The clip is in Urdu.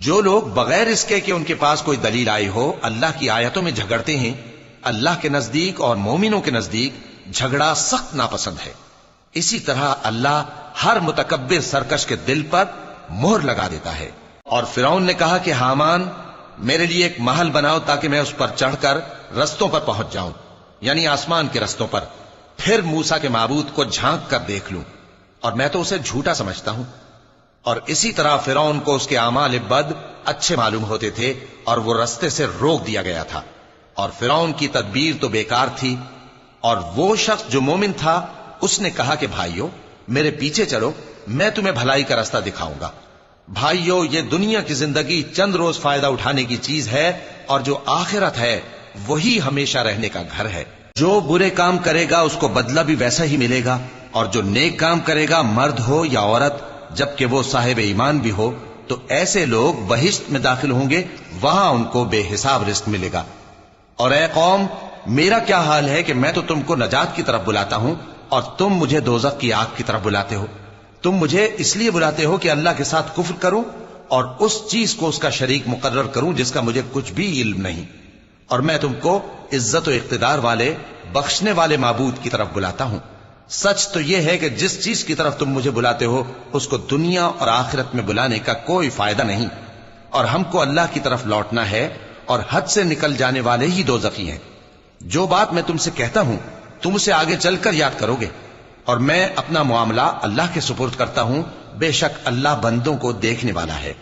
جو لوگ بغیر اس کے کہ ان کے پاس کوئی دلیل آئی ہو اللہ کی آیتوں میں جھگڑتے ہیں، اللہ کے نزدیک اور مومنوں کے نزدیک جھگڑا سخت ناپسند ہے۔ اسی طرح اللہ ہر متکبر سرکش کے دل پر مہر لگا دیتا ہے۔ اور فرعون نے کہا کہ حامان میرے لیے ایک محل بناؤ تاکہ میں اس پر چڑھ کر رستوں پر پہنچ جاؤں، یعنی آسمان کے رستوں پر، پھر موسیٰ کے معبود کو جھانک کر دیکھ لوں، اور میں تو اسے جھوٹا سمجھتا ہوں۔ اور اسی طرح فرعون کو اس کے اعمال بد اچھے معلوم ہوتے تھے اور وہ رستے سے روک دیا گیا تھا، اور فرعون کی تدبیر تو بیکار تھی۔ اور وہ شخص جو مومن تھا اس نے کہا کہ بھائیو میرے پیچھے چلو، میں تمہیں بھلائی کا رستہ دکھاؤں گا۔ بھائیو یہ دنیا کی زندگی چند روز فائدہ اٹھانے کی چیز ہے، اور جو آخرت ہے وہی ہمیشہ رہنے کا گھر ہے۔ جو برے کام کرے گا اس کو بدلہ بھی ویسا ہی ملے گا، اور جو نیک کام کرے گا مرد ہو یا عورت جبکہ وہ صاحب ایمان بھی ہو تو ایسے لوگ بہشت میں داخل ہوں گے، وہاں ان کو بے حساب رزق ملے گا۔ اور اے قوم میرا کیا حال ہے کہ میں تو تم کو نجات کی طرف بلاتا ہوں اور تم مجھے دوزخ کی آگ کی طرف بلاتے ہو۔ تم مجھے اس لیے بلاتے ہو کہ اللہ کے ساتھ کفر کروں اور اس چیز کو اس کا شریک مقرر کروں جس کا مجھے کچھ بھی علم نہیں، اور میں تم کو عزت و اقتدار والے بخشنے والے معبود کی طرف بلاتا ہوں۔ سچ تو یہ ہے کہ جس چیز کی طرف تم مجھے بلاتے ہو اس کو دنیا اور آخرت میں بلانے کا کوئی فائدہ نہیں، اور ہم کو اللہ کی طرف لوٹنا ہے، اور حد سے نکل جانے والے ہی دوزخی ہیں۔ جو بات میں تم سے کہتا ہوں تم اسے آگے چل کر یاد کرو گے، اور میں اپنا معاملہ اللہ کے سپرد کرتا ہوں، بے شک اللہ بندوں کو دیکھنے والا ہے۔